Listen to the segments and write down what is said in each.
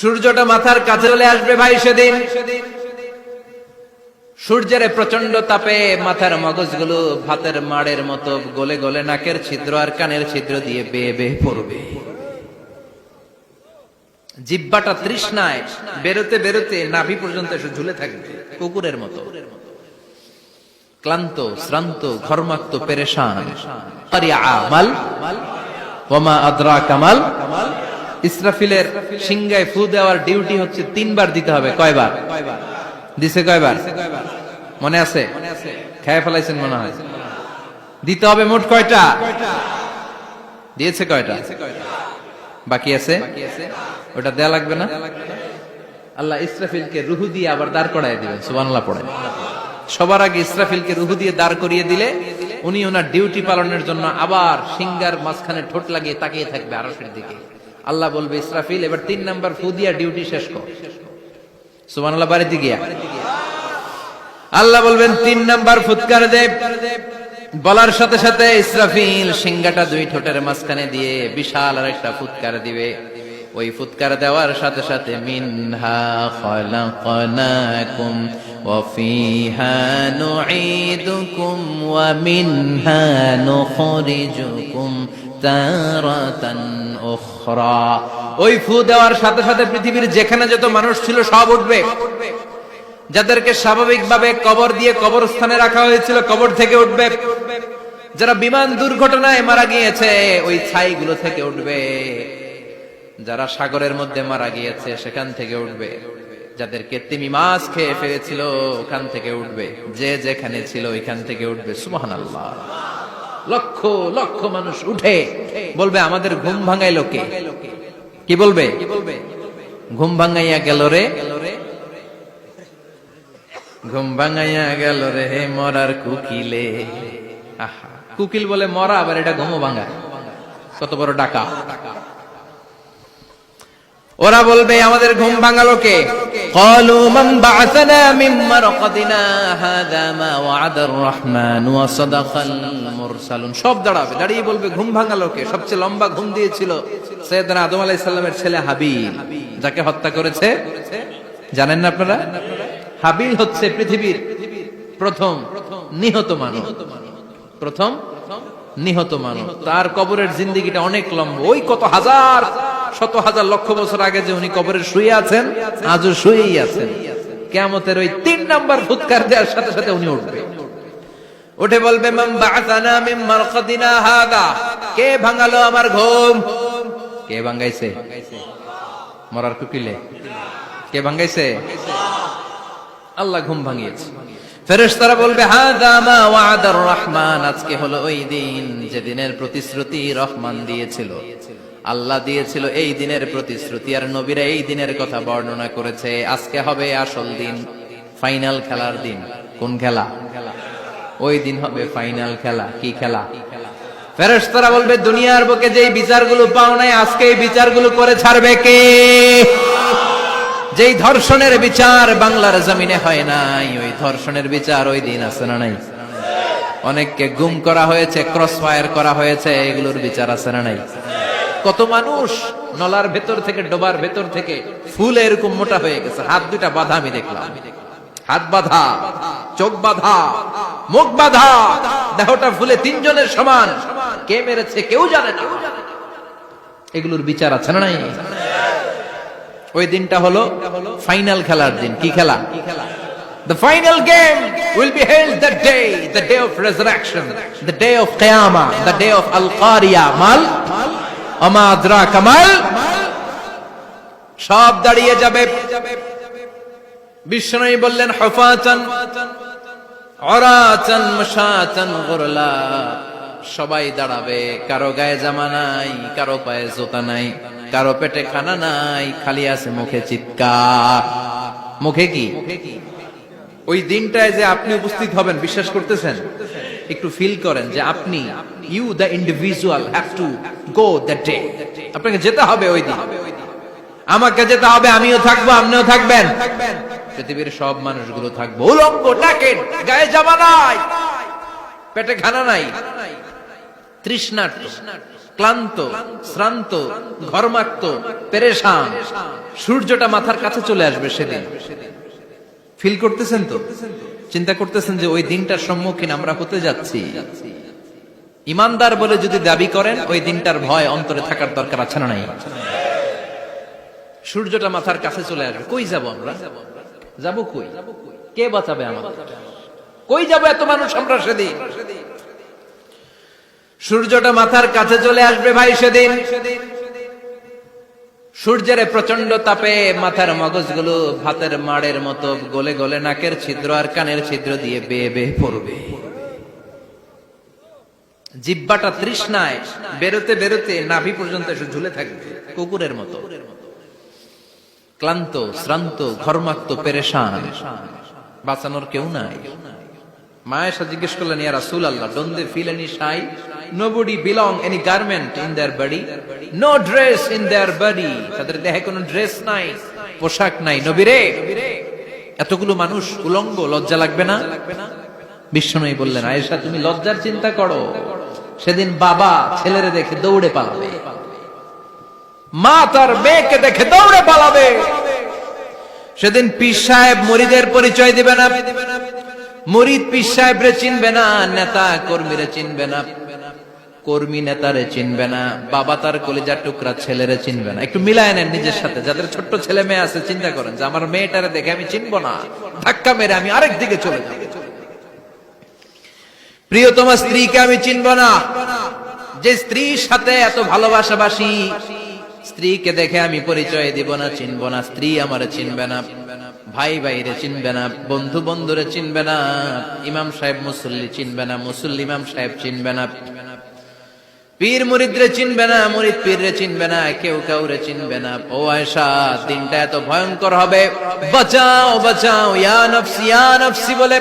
সূর্যটা মাথার কাছে চলে আসবে ভাই সেদিন। সূর্যের প্রচন্ড তাপে মাথার মগজগুলো ভাতের মাড়ের মতো গলে গলে নাকের ছিদ্র আর কানের ছিদ্র দিয়ে বেয়ে বেয়ে পড়বে। জিহ্বাটা তৃষ্ণায় বেরোতে বেরোতে নাভি পর্যন্ত এসে ঝুলে থাকবে কুকুরের মতো, ক্লান্ত শ্রান্ত ঘর্মাক্ত পেরেশান। আমাল ওমা আদরাকা মাল। ইসরাফিলের সিংহায় ফু দেওয়ার ডিউটি হচ্ছে 3 বার দিতে হবে। কয়বার দিছে? কয়বার মনে আছে? খেয়ে ফেলাইছেন মনে হয়। দিতে হবে মোট কয়টা? দিয়েছে কয়টা? বাকি আছে? ওটা দেয়া লাগবে না? আল্লাহ ইসরাফিলকে রুহু দিয়ে আবার দাঁড় করায় দিবেন। সুবহানাল্লাহ পড়ে। সবার আগে ইসরাফিলকে রুহু দিয়ে দাঁড় করিয়ে দিলে উনি ওনার ডিউটি পালনের জন্য আবার সিংহার মাঝখানে ঠোঁট লাগিয়ে তাকিয়ে থাকবে আরশের দিকে। আল্লাহ বলবে, ইসরাফিল এবার 3 নাম্বার ফু দিয়া ডিউটি শেষ কর। সুবহানাল্লাহ। বাড়িতে গিয়া আল্লাহ বলবেন 3 নাম্বার ফুৎকার দে। বলার সাথে সাথে ইসরাফিল সিংহাটা 2 ঠোঁটের মাঝখানে দিয়ে বিশাল আরেকটা ফুৎকার দিবে। ওই ফুৎকার দেওয়ার সাথে সাথে মিনহা খলাকনাকুম ওয়া ফিহা নুঈদুকুম ওয়া মিনহা নুখরিজুকুম তারাতান উখরা। ওই ফু দেওয়ার সাথে সাথে পৃথিবীর যেখানে যত মানুষ ছিল সব উঠবে। যাদেরকে স্বাভাবিকভাবে কবর দিয়ে কবরস্থানে রাখা হয়েছিল কবর থেকে উঠবে। যারা বিমান দুর্ঘটনায় মারা গিয়েছে ওই ছাইগুলো থেকে উঠবে। যারা সাগরের মধ্যে মারা গিয়েছে সেখান থেকে উঠবে। যাদেরকে তিমি মাছ খেয়ে ফেলেছিল ওখান থেকে উঠবে। যে যেখানে ছিল ওইখান থেকে উঠবে। সুবহানাল্লাহ। লক্ষ লক্ষ মানুষ উঠে বলবে, আমাদের ঘুম ভাঙাইলো কে? কি বলবে? ঘুম ভাঙাইয়া গেল রে, ঘুম ভাঙাইয়া গেল রে মরার কুকিলে। আহা, কুকিল বলে মরা, আবার এটা ঘুমো ভাঙায়। কত বড় ডাকা! ওরা বলবে, আমাদের ঘুম ভাঙালো কে? ক্বালু মান বা'আসানা মিন মারকাদিনা হাযা মা ওয়া'আদার রহমান ওয়া সাদাকাল মুরসালুন। সব দাঁড়াবে, দাঁড়িয়ে বলবে, ঘুম ভাঙালো কে? সবচেয়ে লম্বা ঘুম দিয়েছিল সাইয়েদনা আদম আলাইহিস সালামের ছেলে হাবিল, যাকে হত্যা করেছে। জানেন না আপনারা? হাবিল হচ্ছে পৃথিবীর প্রথম নিহত মানব। প্রথম নিহত মানব। তার কবরের জিন্দেগিটা অনেক লম্বা। ওই কত হাজার শত হাজার লক্ষ বছর আগে যে উনি কবরে শুয়ে আছেন, আজও শুয়েই আছেন। কিয়ামতের ওই 3 নাম্বার ফুৎকার দেওয়ার সাথে সাথে উনি উঠবে। উঠে বলবে, মান বা'আসানা মিন মারকাদিনা হাযা। কে ভাঙালো আমার ঘুম? কে ভাঙাইছে? মরার কুকিলে কে ভাঙাইছে? আল্লাহ ঘুম ভাঙিয়েছে। ফেরেশতারা বলবে, হাযা মা ওয়া'আদার রহমান। আজকে হলো ওই দিন যে দিনের প্রতিশ্রুতি রহমান দিয়েছিল, আল্লাহ দিয়েছিল। এই দিনের প্রতিশ্রুতি আর নবীরা এই দিনের কথা বর্ণনা করেছে। আজকে হবে আসল দিন, ফাইনাল খেলার দিন। কোন খেলা? ওই দিন হবে ফাইনাল খেলা। কি খেলা? ফেরেশতারা বলবে, দুনিয়ার বুকে যেই বিচারগুলো পাও নাই, আজকে এই বিচারগুলো করে ছাড়বে কে? যেই ধর্ষণের বিচার বাংলার জমিনে হয় নাই, ওই ধর্ষণের বিচার ওই দিন আছে না নাই? অনেককে গুম করা হয়েছে, ক্রস ফায়ার করা হয়েছে, এগুলোর বিচার আছে না নাই? কত মানুষ নলার ভেতর থেকে, ডোবার ভেতর থেকে ফুলে এরকম মোটা হয়ে গেছে। হাত 2টা বাঁধা আমি দেখলাম। হাত বাঁধা, চোখ বাঁধা, মুখ বাঁধা, দেহটা ফুলে 3 জনের সমান। কে মেরেছে কেউ জানে না। এগুলোর বিচার আছে না নাই? ওই দিনটা হলো ফাইনাল খেলার দিন। কি খেলা? The final game will be held that day, the day of resurrection, the day of Qiyamah, the day of Al-Qariya. Mal আমা আদরাকা মাল। সব দাঁড়িয়ে যাবে। বিষ্ণু বললেন, হুফাতান উরাতান মুশাতান গুরলা। সবাই দাঁড়াবে। কারো গায়ে জামা নাই, কারো পায়ে জুতা নাই, কারো পেটে খানা নাই, খালি আছে মুখে চিৎকার। মুখে কি? ওই দিনটায় যে আপনি উপস্থিত হবেন, বিশ্বাস করতেছেন? একটু ফিল করেন যে আপনি, you the individual have to go that day. আপনাকে যেতে হবে ওই দিন। আমাকে যেতে হবে, আমিও থাকবো, আপনিও থাকবেন, পৃথিবীর সব মানুষগুলো থাকবো। উলঙ্গ, নাকের, গায়ে জামা নাই, পেটে খানা নাই, তৃষ্ণার্ত, ক্লান্ত, শ্রান্ত, ঘর্মাক্ত, পেরেশান। সূর্যটা মাথার কাছে চলে আসবে সেদিন। ফিল করতেছেন তো? চিন্তা করতেছেন যে ওই দিনটার সম্মুখীন আমরা হতে যাচ্ছি। ইমানদার বলে যদি দাবি করেন, ওই দিনটার ভয় অন্তরে থাকার দরকার আছে না নাই? সূর্যটা মাথার কাছে চলে আসবে, কই যাব আমরা? যাব কই? কে বাঁচাবে আমাদের? কই যাব এত মানুষ আমরা সেদিন? সূর্যটা মাথার কাছে চলে আসবে ভাই সেদিন। সূর্যের প্রচন্ড তাপে মাথার মগজগুলো ভাতের মাড়ের মতো গলে গলে নাকের ছিদ্র আর কানের ছিদ্র দিয়ে বেয়ে বেয়ে পড়বে। জিহ্বাটা তৃষ্ণায় বেরোতে বেরোতে নাভি পর্যন্ত এসে ঝুলে থাকবে কুকুরের মতো। ক্লান্ত, শ্রান্ত, ঘর্মাক্ত, পেরেশান, বাঁচানোর কেউ নাই। মায়েশা জিজ্ঞেস করলেন, ইয়া রাসূলুল্লাহ, don't they feel any shy? Nobody belong any garment in their body, no dress in their body. তাদের দেহে কোনো ড্রেস নাই, পোশাক নাই। নবী রে, এতগুলো মানুষ উলঙ্গ, লজ্জা লাগবে না? বিশ্বনবী বললেন, আয়েশা তুমি লজ্জার চিন্তা করো, সেদিন বাবা ছেলেরে দেখে দৌড়ে পালাবে, মা তার মেয়েকে দেখে দৌড়ে পালাবে। সেদিন পীর সাহেব মুরিদের পরিচয় দিবে না, মুরিদ পীর সাহেবরে চিনবে না, নেতা কর্মীরে চিনবে না, কর্মী নেতারে চিনবে না, বাবা তার কলিজার টুকরা ছেলেরে চিনবে না। একটু মিলায় নেন নিজের সাথে। যাদের ছোট্ট ছেলে মেয়ে আছে, চিন্তা করেন যে আমার মেয়েটারে দেখে আমি চিনবো না, ধাক্কা মেরে আমি আরেক দিকে চলে যাব। প্রিয়তমা স্ত্রীকে আমি চিনবো না, যে স্ত্রীর সাথে এত ভালোবাসাবাসি, স্ত্রীকে দেখে আমি পরিচয় দিব না, চিনবো না। স্ত্রী আমারে চিনবে না, ভাই ভাইরে চিনবে না, বন্ধু বন্ধুরে চিনবে না, ইমাম সাহেব মুসল্লি চিনবে না, মুসল্লি ইমাম সাহেব চিনবে না, পীর মুরিদরে চিনবে না, মুরিদ পীররে চিনবে না, কেউ কাউরে চিনবে না। ও আয়েশা, দিনটা এত ভয়ঙ্কর হবে। বাঁচাও বাঁচাও, ইয়া নফসি ইয়া নফসি বলে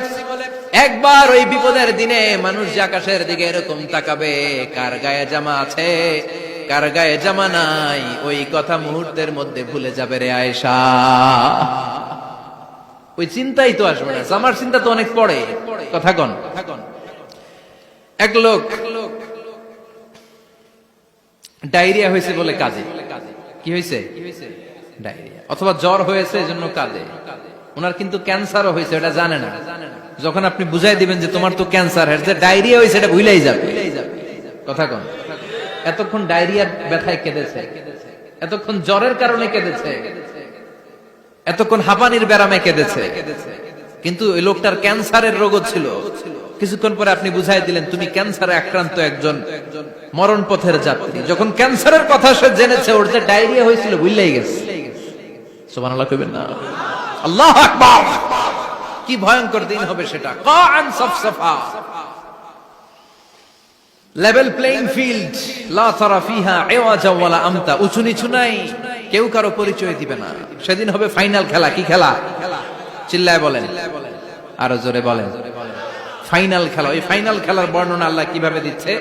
একবার ওই বিপদের দিনে মানুষ যে আকাশের দিকে এরকম তাকাবে, কার গায়ে জামা আছে কার গায়ে জামা নাই, ওই কথা মুহূর্তের মধ্যে ভুলে যাবে রে আয়েশা। ওই চিন্তাই তো আসবে না। জামার চিন্তা তো অনেক পড়ে। কথা কন। এক লোক ডায়রিয়া হয়েছে বলে কাজে। কি হয়েছে? ডায়রিয়া। অথবা জ্বর হয়েছে এজন্য কাজে। ওনার কিন্তু ক্যান্সারও হয়েছে, এটা জানে না। যখন আপনি বুঝাই দিবেন যে তোমার তো ক্যান্সার, যে ডায়রিয়া হয়েছে এটা ভুলেই যাবে। কথা কন। এতক্ষণ ডায়রিয়ার ব্যথায় কেঁদেছে, এতক্ষণ জ্বরের কারণে কেঁদেছে, এতক্ষণ হাঁপানির ব্যারামে কেঁদেছে, কিন্তু ওই লোকটার ক্যান্সারের রোগও ছিল। কিছুক্ষণ পরে আপনি বুঝাই দিলেন তুমি ক্যান্সারে আক্রান্ত একজন মরণ পথের যাত্রী। যখন ক্যান্সারের কথা সে জেনেছে, ওর যে ডায়রিয়া হয়েছিল ভুলেই গেছে। সুবহানাল্লাহ কইবেন না? আল্লাহু আকবার। কি ভয়ঙ্কর দিন হবে সেটা। কাআন সাফসাফা, লেভেল প্লেইং ফিল্ড, লা তারা ফিহা ইওয়াজা ওয়ালা আমতা। উঁচু নিচু নাই, কেউ কারো পরিচয় দিবে না। সেদিন হবে ফাইনাল খেলা। কি খেলা? চিল্লায় বলেন, আরো জোরে বলেন। ফাইনাল খেলা। ওই ফাইনাল খেলার বর্ণনা আল্লাহ কিভাবে দিচ্ছে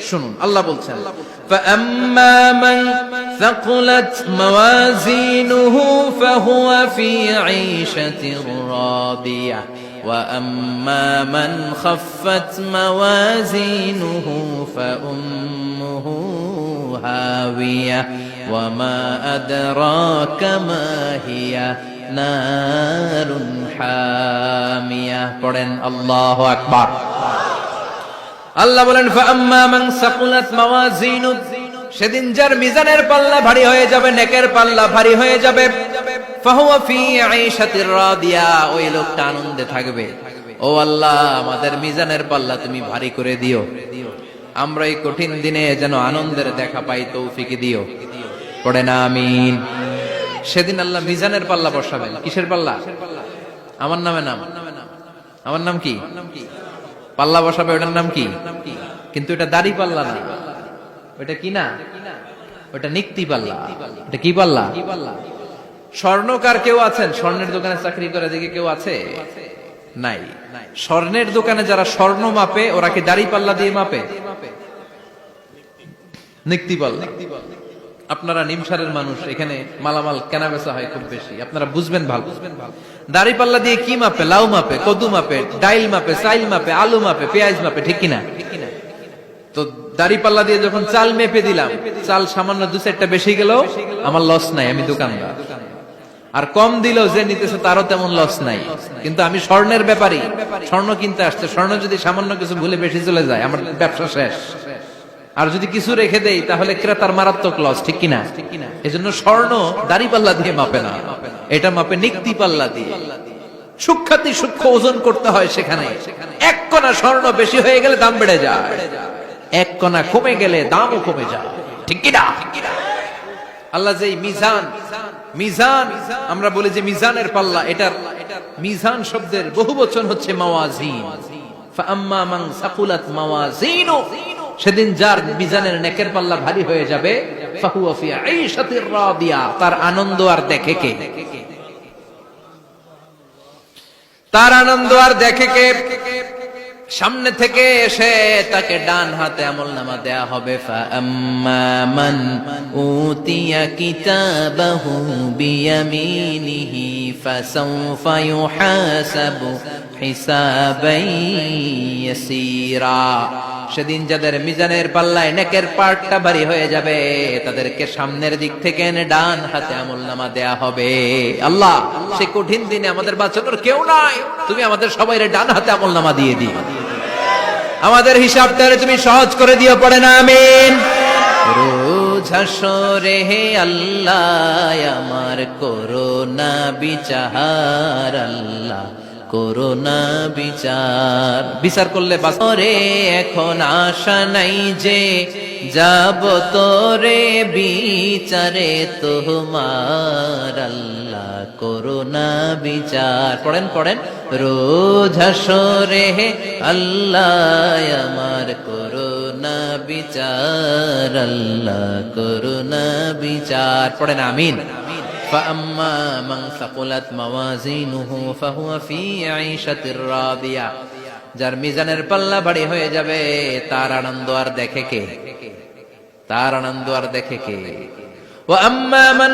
শুনুন। আল্লাহ বলছেন, فَأَمَّا مَنْ ثَقُلَتْ مَوَازِينُهُ فَهُوَ فِي عِيشَةٍ رَاضِيَةٍ وَأَمَّا مَنْ خَفَّتْ مَوَازِينُهُ فَأُمُّهُ هَاوِيَةٌ وَمَا أَدْرَاكَ مَا هِيَ نَارٌ حَامِيَةٌ। পড়েন আল্লাহু আকবার। আল্লাহ বলেন, فَأَمَّا مَنْ ثَقُلَتْ مَوَازِينُهُ, সেদিন যার মিজানের পাল্লা ভারী হয়ে যাবে, নেকের পাল্লা ভারী হয়ে যাবে, فَهُوَ فِي عِيشَةٍ رَاضِيَةٍ, ওই লোকটা আনন্দে থাকবে। ও আল্লাহ, আমাদের মিজানের পাল্লা তুমি ভারী করে দিও, আমরা এই কঠিন দিনে যেন আনন্দের দেখা পাই, তৌফিক দিও। পড়েন আমিন। সেদিন আল্লাহ মিজানের পাল্লা বসাবেন। কিসের পাল্লা? আমার নামে নাম। আমার নাম কি? পাল্লা বসাবে, ওটার নাম কি? কিন্তু এটা দাড়ি পাল্লা না, ওটা কি না, ওটা নিক্তি পাল্লা। এটা কি পাল্লা? স্বর্ণকার কেউ আছেন? স্বর্ণের দোকানে চাকরি করে দেখে কেউ আছে? নাই। স্বর্ণের দোকানে যারা স্বর্ণ মাপে, ওরা কি দাড়ি পাল্লা দিয়ে মাপে? নিক্তি পাল্লা। আপনারা নিমসারের মানুষ, এখানে মালামাল কেনা বেচা হয় খুব বেশি, আপনারা বুঝবেন ভালো। দাড়ি পাল্লা দিয়ে কি মাপে? লাউ মাপে, কদু মাপে, ডাইল মাপে, চাইল মাপে, আলু মাপে, পেঁয়াজ মাপে, ঠিক কিনা? তো দাড়ি পাল্লা দিয়ে যখন চাল মেপে দিলাম, চাল সামান্য 2-4টা বেশি গেল, আমার লস নাই, আমি দোকানদার। আর কম দিল যে নিতেছে তারও তেমন লস নাই। কিন্তু আমি স্বর্ণের ব্যাপারী, স্বর্ণ কিনতে আসছে, স্বর্ণ যদি সামান্য কিছু ভুলে বেশি চলে যায় আমার ব্যবসা শেষ। আর যদি কিছু রেখে দেই তাহলে ক্রেতার মারাত্মক লস, ঠিক কিনা? এজন্য স্বর্ণ দাড়ি পাল্লা দিয়ে মাপে না, এটা মাপে নিক্তি পাল্লা দিয়ে। সূক্ষ্মাতি সূক্ষ্ম ওজন করতে হয় সেখানে। এক কণা স্বর্ণ বেশি হয়ে গেলে দাম বেড়ে যায়, এক কণা কমে গেলে দামও কমে যায়, ঠিক কিনা? আল্লাহ যে মিজান, মিজান আমরা বলি যে মিজানের পাল্লা, এটার মিজান শব্দের বহুবচন হচ্ছে মাওয়াজিন। ফাআম্মা মান সাকুলাত মাওয়াজিনু, সেদিন যার মিজানের নেকের পাল্লা ভারী হয়ে যাবে, ফাহুয়া ফি আইশাতির রাদিয়া, তার আনন্দ আর দেখে কে? তার আনন্দ আর দেখে কে? সামনে থেকে এসে তাকে ডান হাতে আমলনামা দেয়া হবে। ফাআম্মা মান উতিয়া কিতাবাহু বিয়ামিনিহি ফাসাউফা ইউহাসাবু হিসাবান ইয়াসীরা, সেদিন যাদের মিজানের পাল্লায় নেকের পার্টটা ভারী হয়ে যাবে তাদেরকে সামনের দিক থেকে এনে ডান হাতে আমলনামা দেয়া হবে। আল্লাহ, সে কঠিন দিনে আমাদের বাঁচানোর কেউ নাই, তুমি আমাদের সবাইরে ডান হাতে আমলনামা দিয়ে দিও, আমাদের হিসাবটারে তুমি সহজ করে দিও, পড়ে না আমিন। রোজ হাসরে হে আল্লাহ আমার করোনা বিচার, আল্লাহ করোনা বিচার, বিচার করলে বাসরে এখন আশা নাই যে যাব তোরে বিচারে তোমার, আল্লাহ করোনা বিচার। পড়েন পড়েন, রোজ হাসরে হে আল্লাহ আমার করোনা বিচার, আল্লাহ করোনা বিচার, পড়েন আমিন। فأما من ثقلت موازينه فهو في عيشة راضية, যার মিজানের পাল্লা ভারী হয়ে যাবে তার আনন্দ আর দেখে কে? তার আনন্দ আর দেখে কে? وأما من